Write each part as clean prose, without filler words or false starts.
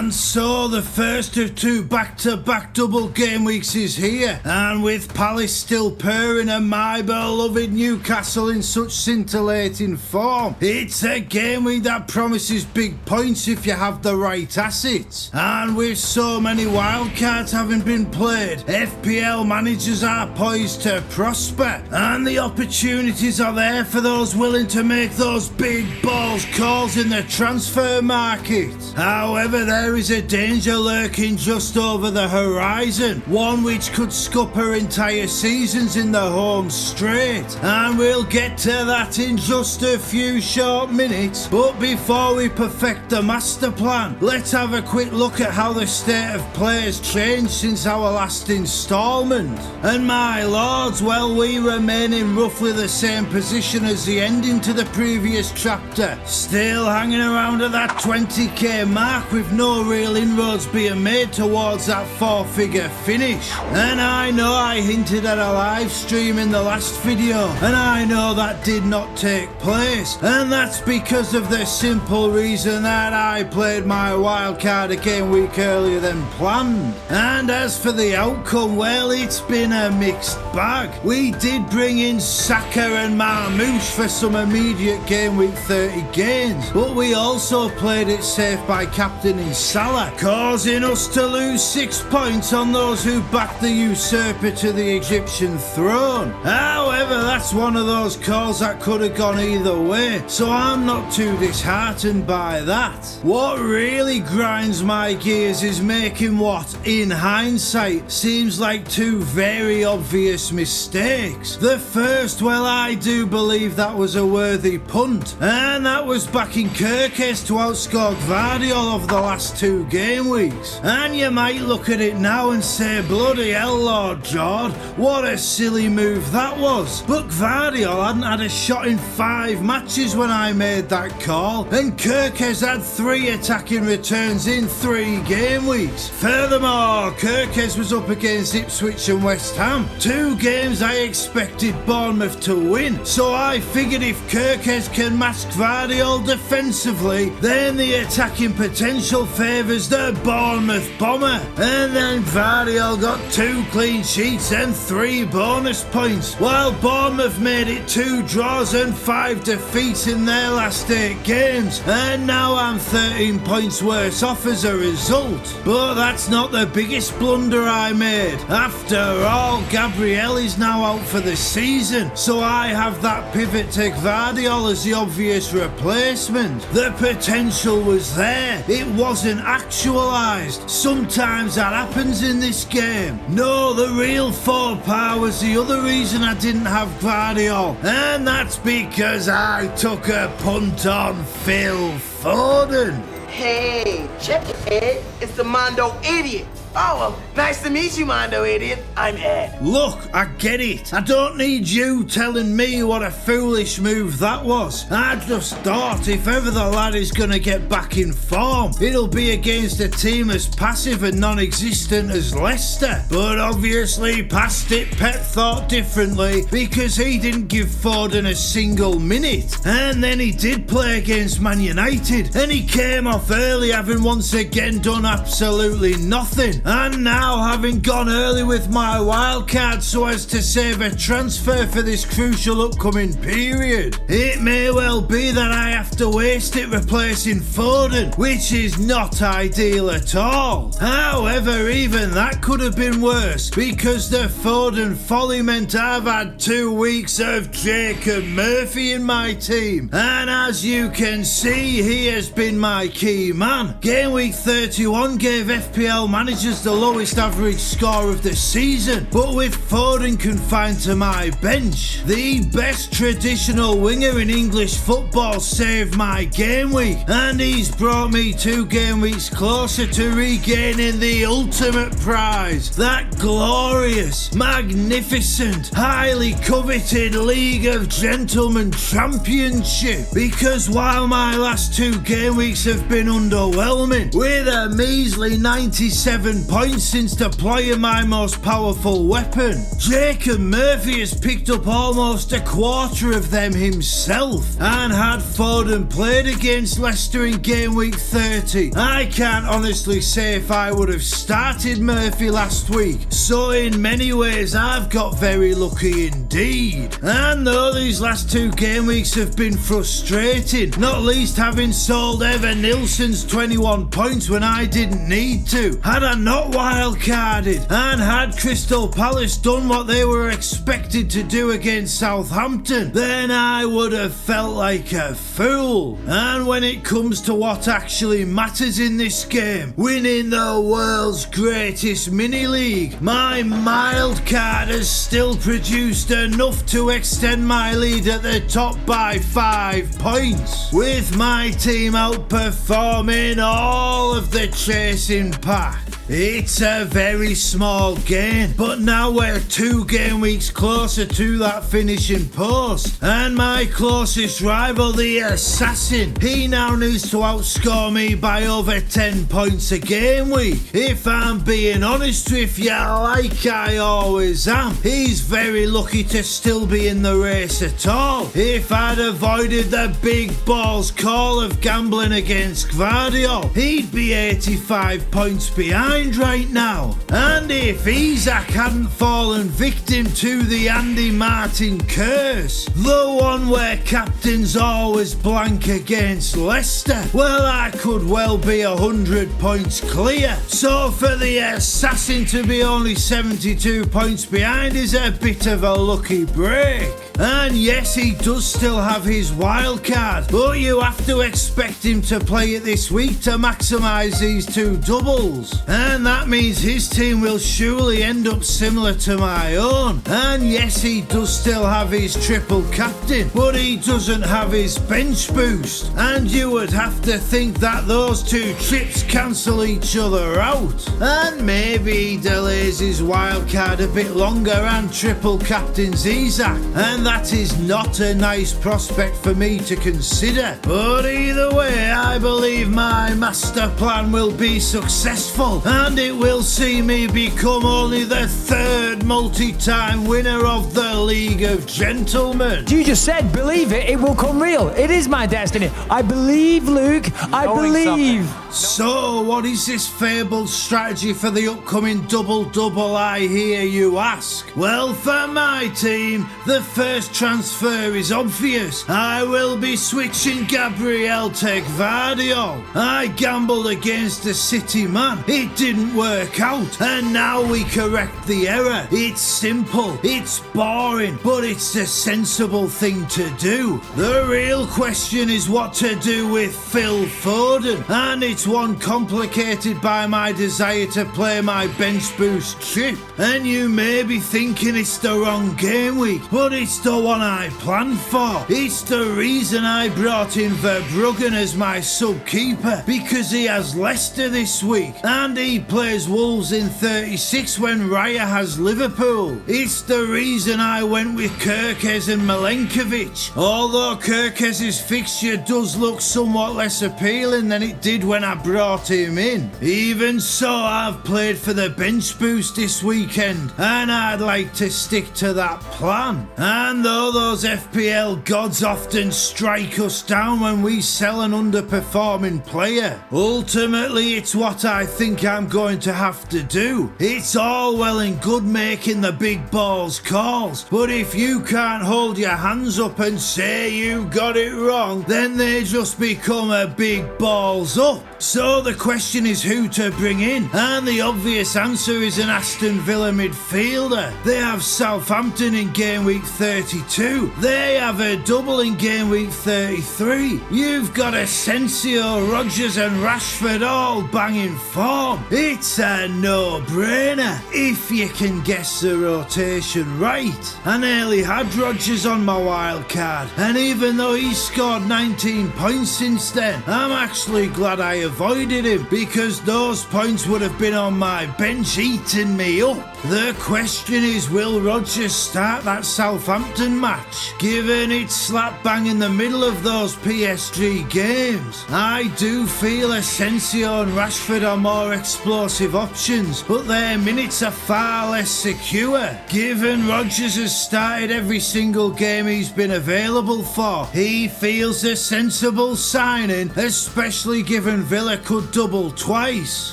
And so the first of two back-to-back double game weeks is here, and with Palace still purring and my beloved Newcastle in such scintillating form, it's a game week that promises big points if you have the right assets. And with so many wildcards having been played, FPL managers are poised to prosper, and the opportunities are there for those willing to make those big balls calls in the transfer market. However, there is a danger lurking just over the horizon, one which could scupper entire seasons in the home straight, and we'll get to that in just a few short minutes. But before we perfect the master plan, let's have a quick look at how the state of play has changed since our last instalment. And my lords, well, we remain in roughly the same position as the ending to the previous chapter, still hanging around at that 20k mark with no real inroads being made towards that 4-figure finish. And I know I hinted at a live stream in the last video, and I know that did not take place, and that's because of the simple reason that I played my wildcard a game week earlier than planned. And as for the outcome, well, it's been a mixed bag. We did bring in Saka and Marmoush for some immediate game week 30 gains, but we also played it safe by captaining Salah, causing us to lose 6 points on those who backed the usurper to the Egyptian throne. However, that's one of those calls that could have gone either way, so I'm not too disheartened by that. What really grinds my gears is making what, in hindsight, seems like two very obvious mistakes. The first, well, I do believe that was a worthy punt, and that was backing Kirkes to outscore Gvardiol over the last 2 game weeks. And you might look at it now and say, bloody hell, Lord George, what a silly move that was. But Gvardiol hadn't had a shot in 5 matches when I made that call, and Kirkes had 3 attacking returns in 3 game weeks. Furthermore, Kirkes was up against Ipswich and West Ham, 2 games I expected Bournemouth to win, so I figured if Kirkes can match Gvardiol defensively, then the attacking potential favours the Bournemouth bomber. And then Gvardiol got 2 clean sheets and 3 bonus points, while Bournemouth made it 2 draws and 5 defeats in their last 8 games, and now I'm 13 points worse off as a result. But that's not the biggest blunder I made. After all, Gabriel is now out for the season, so I have that pivot to Gvardiol as the obvious replacement. The potential was there, it wasn't actualised. Sometimes that happens in this game. No, the real faux pas was the other reason I didn't have Gvardiol, and that's because I took a punt on Phil Foden. Hey, check it, Ed. It's the Mondo Idiot. Oh, well, nice to meet you, Mondo Idiot. I'm Ed. Look, I get it. I don't need you telling me what a foolish move that was. I just thought if ever the lad is going to get back in form, it'll be against a team as passive and non-existent as Leicester. But obviously, Past It Pep thought differently, because he didn't give Foden a single minute. And then he did play against Man United, and he came off early, having once again done absolutely nothing. And now, having gone early with my wildcard so as to save a transfer for this crucial upcoming period, it may well be that I have to waste it replacing Foden, which is not ideal at all. However, even that could have been worse, because the Foden folly meant I've had 2 weeks of Jacob Murphy in my team, and as you can see, he has been my key man. Game week 31 gave FPL managers the lowest average score of the season, but with Foden confined to my bench, the best traditional winger in English football saved my game week, and he's brought me 2 game weeks closer to regaining the ultimate prize, that glorious, magnificent, highly coveted League of Gentlemen Championship. Because while my last 2 game weeks have been underwhelming, with a measly 97 7 points since deploying my most powerful weapon. Jacob Murphy has picked up almost a quarter of them himself. And had Foden played against Leicester in game week 30, I can't honestly say if I would have started Murphy last week. So in many ways I've got very lucky indeed. And though these last 2 game weeks have been frustrating, not least having sold Evan Nilsson's 21 points when I didn't need to, had I not wildcarded and had Crystal Palace done what they were expected to do against Southampton, then I would have felt like a fool. And when it comes to what actually matters in this game, winning the world's greatest mini league, my mild card has still produced enough to extend my lead at the top by 5 points, with my team outperforming all of the chasing pack. It's a very small gain, but now we're 2 game weeks closer to that finishing post, and my closest rival, the Assassin, he now needs to outscore me by over 10 points a game week. If I'm being honest with you, like I always am, he's very lucky to still be in the race at all. If I'd avoided the big balls call of gambling against Gvardiol, he'd be 85 points behind right now. And if Isak hadn't fallen victim to the Andy Martin curse, the one where captains always blank against Leicester, well, I could well be 100 points clear. So for the Assassin to be only 72 points behind is a bit of a lucky break. And yes, he does still have his wild card, but you have to expect him to play it this week to maximise these 2 doubles. And that means his team will surely end up similar to my own. And yes, he does still have his triple captain, but he doesn't have his bench boost. And you would have to think that those 2 trips cancel each other out. And maybe he delays his wild card a bit longer and triple captains Isak. And that is not a nice prospect for me to consider. But either way, I believe my master plan will be successful, and it will see me become only the 3rd multi-time winner of the League of Gentlemen. You just said, believe it, it will come real. It is my destiny. I believe, Luke. I believe. So, what is this fabled strategy for the upcoming double-double, I hear you ask? Well, for my team, the first transfer is obvious. I will be switching Gabriel to Gvardiol. I gambled against a City man. It didn't work out, and now we correct the error. It's simple, it's boring, but it's a sensible thing to do. The real question is what to do with Phil Foden, and it's one complicated by my desire to play my bench boost chip. And you may be thinking it's the wrong game week, but it's the one I planned for. It's the reason I brought in Verbruggen as my sub-keeper, because he has Leicester this week, and he plays Wolves in 36 when Raya has Liverpool. It's the reason I went with Kirkes and Milenkovic, although Kirkes' fixture does look somewhat less appealing than it did when I brought him in. Even so, I've played for the bench boost this weekend, and I'd like to stick to that plan. And though those FPL gods often strike us down when we sell an underperforming player, ultimately it's what I think I'm going to have to do. It's all well and good making the big balls calls, but if you can't hold your hands up and say you got it wrong, then they just become a big balls up. So the question is who to bring in, and the obvious answer is an Aston Villa midfielder. They have Southampton in game week 32. They have a double in game week 33. You've got Asensio, Rodgers and Rashford all banging form. It's a no-brainer if you can guess the rotation right. I nearly had Rodgers on my wild card, and even though he scored 19 points since then, I'm actually glad I avoided him because those points would have been on my bench eating me up. The question is, will Rodgers start that Southampton match? Given it's slap bang in the middle of those PSG games, I do feel Asensio and Rashford are more explosive options, but their minutes are far less secure. Given Rodgers has started every single game he's been available for, he feels a sensible signing, especially given Villa could double twice.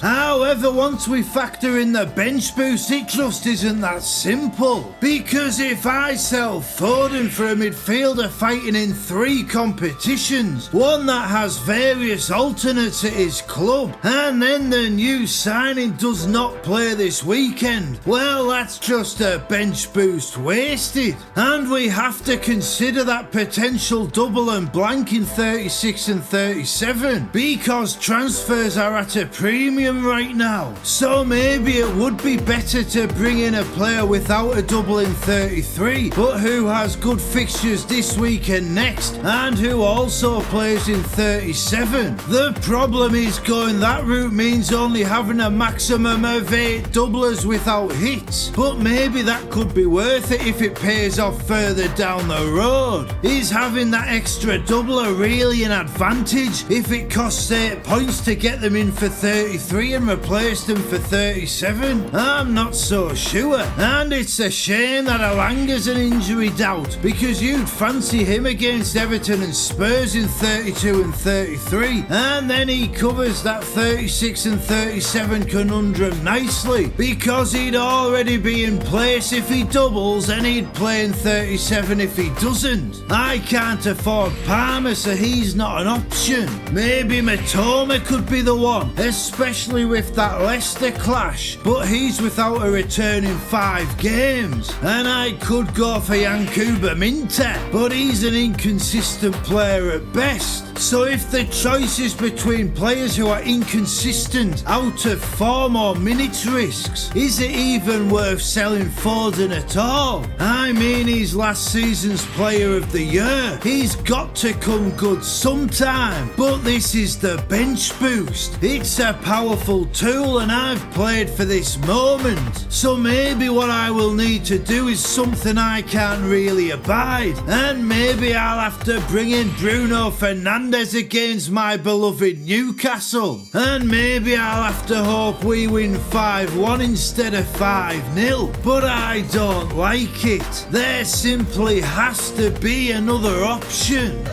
However, once we factor in the bench boost, it just isn't that simple. Because if I sell Foden for a midfielder fighting in 3 competitions, one that has various alternates at his club, and then the new signing does not play this weekend, well, that's just a bench boost wasted. And we have to consider that potential double and blank in 36 and 37 because transfers are at a premium right now. So maybe it would be better to bring in a player without a double in 33 but who has good fixtures this week and next and who also plays in 37. The problem is going that route means only having a maximum of 8 doublers without hits, but maybe that could be worth it if it pays off further down the road. Is having that extra doubler really an advantage if it costs 8 points to get them in for 33 and replace them for 37? I'm not so sure, and it's a shame that Alanga's an injury doubt because you'd fancy him against Everton and Spurs in 32 and 33, and then he covers that 36 and 37 conundrum nicely because he'd already be in place if he doubles and he'd play in 37 if he doesn't. I can't afford Palmer, so he's not an option. Maybe Matoma could be the one, especially with that Leicester clash, but he's without a return in 5 games. And I could go for Yankuba Minter, but he's an inconsistent player at best. So if the choice is between players who are inconsistent, out of form or minutes risks, is it even worth selling Foden at all? I mean, he's last season's player of the year. He's got to come good sometime, but this is the bench boost. It's a powerful tool and I've played for this moment. So maybe what I will need to do is something I can't really abide, and maybe I'll have to bring in Bruno Fernandes against my beloved Newcastle, and maybe I'll have to hope we win 5-1 instead of 5-0, but I don't like it. There simply has to be another option.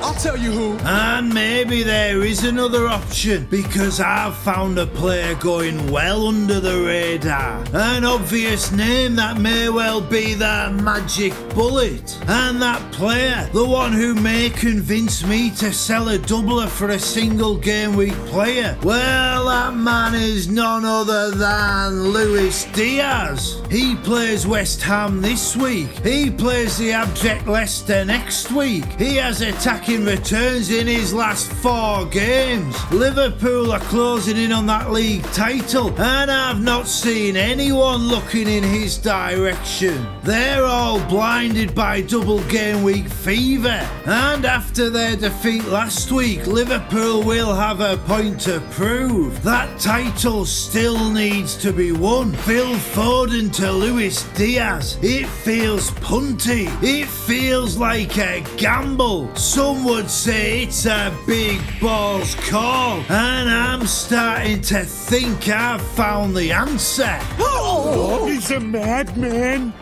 I'll tell you who. And maybe there is another option because I've found a player going well under the radar. An obvious name that may well be the magic bullet. And that player, the one who may convince me to sell a doubler for a single game week player, well, that man is none other than Luis Diaz. He plays West Ham this week. He plays the abject Leicester next week. He has attacking returns in his last 4 games. Liverpool are closing in on that league title and I've not seen anyone looking in his direction. They're all blinded by double game week fever, and after their defeat last week, Liverpool will have a point to prove. That title still needs to be won. Phil Foden to Luis Diaz. It feels punty. It feels like a gamble. Some would say it's a big balls call, and I'm starting to think I've found the answer. Oh, he's a madman.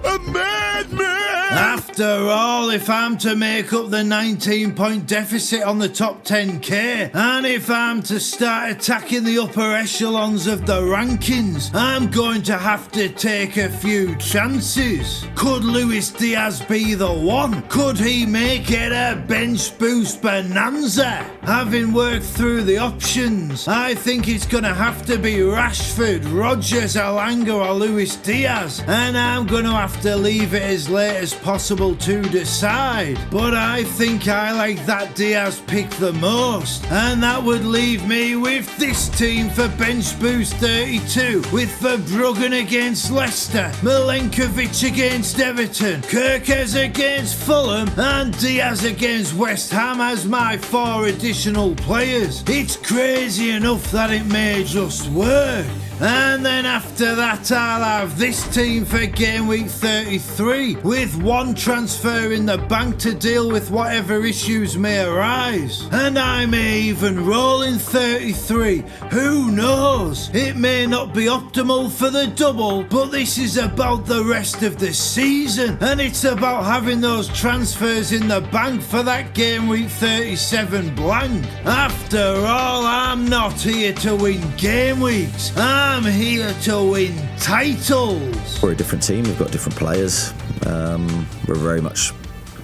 A madman! After all, if I'm to make up the 19-point deficit on the top 10k, and if I'm to start attacking the upper echelons of the rankings, I'm going to have to take a few chances. Could Luis Diaz be the one? Could he make it a bench boost bonanza? Having worked through the options, I think it's going to have to be Rashford, Rodgers, Alanga or Luis Diaz, and I'm going to have to leave it as late as possible impossible to decide, but I think I like that Diaz pick the most, and that would leave me with this team for bench boost 32, with Verbruggen against Leicester, Milenkovic against Everton, Kirkes against Fulham, and Diaz against West Ham as my 4 additional players. It's crazy enough that it may just work. And then after that I'll have this team for game week 33, with 1 transfer in the bank to deal with whatever issues may arise. And I may even roll in 33, who knows? It may not be optimal for the double, but this is about the rest of the season, and it's about having those transfers in the bank for that game week 37 blank. After all, I'm not here to win game weeks, I'm here to win titles. We're a different team, we've got different players. We're very much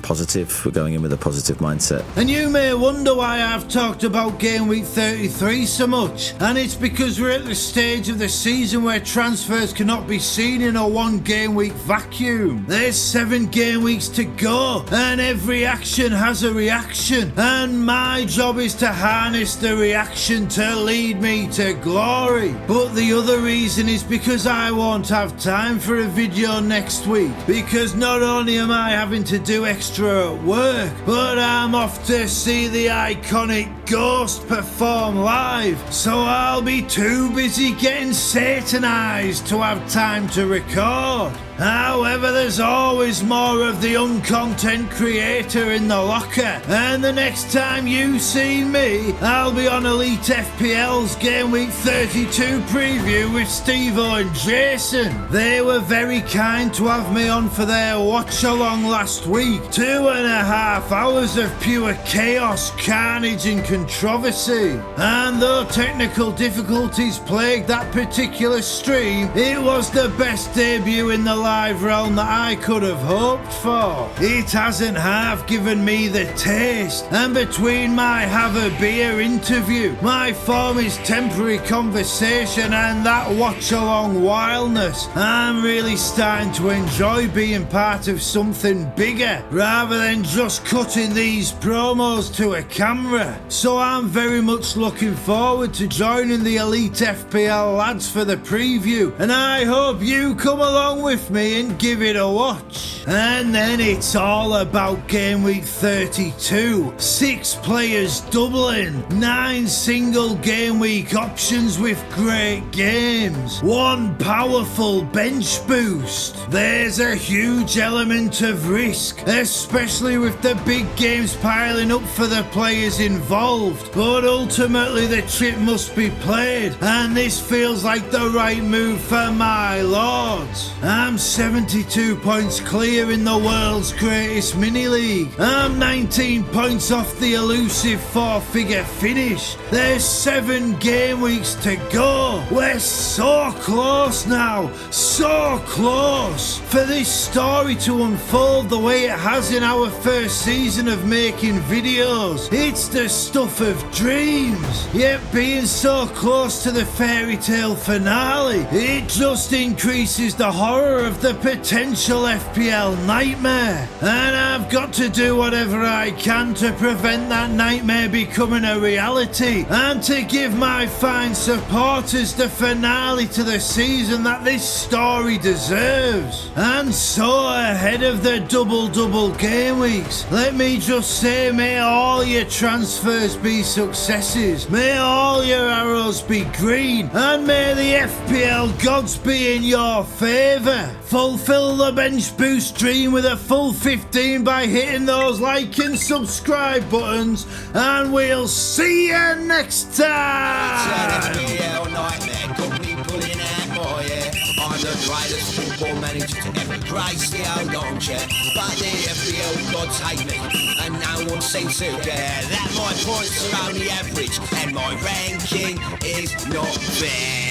positive. We're going in with a positive mindset. And you may wonder why I've talked about game week 33 so much, and it's because we're at the stage of the season where transfers cannot be seen in a 1 game week vacuum. There's 7 game weeks to go, and every action has a reaction, and my job is to harness the reaction to lead me to glory. But the other reason is because I won't have time for a video next week, because not only am I having to do extra at work, but I'm off to see the iconic Ghost perform live, so I'll be too busy getting satanised to have time to record. However, there's always more of the uncontent creator in the locker, and the next time you see me, I'll be on Elite FPL's Game Week 32 preview with Stevo and Jason. They were very kind to have me on for their watch along last week. 2.5 hours of pure chaos, carnage and controversy. And though technical difficulties plagued that particular stream, it was the best debut in the live realm that I could have hoped for. It hasn't half given me the taste, and between my have a beer interview, my form is temporary conversation, and that watch along wildness, I'm really starting to enjoy being part of something bigger rather than just cutting these promos to a camera. So I'm very much looking forward to joining the Elite FPL lads for the preview, and I hope you come along with me and give it a watch. And then it's all about game week 32. 6 players doubling, 9 single game week options with great games, 1 powerful bench boost. There's a huge element of risk, especially with the big games piling up for the players involved, but ultimately the trip must be played, and this feels like the right move for my lords. I'm 72 points clear in the world's greatest mini league. I'm 19 points off the elusive 4-figure finish. There's 7 game weeks to go. We're so close now, so close for this story to unfold the way it has in our first season of making videos. It's the stuff of dreams, yet being so close to the fairy tale finale, it just increases the horror of the potential FPL nightmare. And I've got to do whatever I can to prevent that nightmare becoming a reality, and to give my fine supporters the finale to the season that this story deserves. And so ahead of the double game weeks, let me just say, may all your transfers be successes, may all your arrows be green, and may the FPL gods be in your favour. Fulfill the bench boost dream with a full 15 by hitting those like and subscribe buttons, and we'll see you next time. FPL Nightmare got me pulling out more, yeah. I'm the greatest football manager to ever grace the old armchair, but the FPL gods hate me, and no one seems to care that my points are only average, and my ranking is not fair.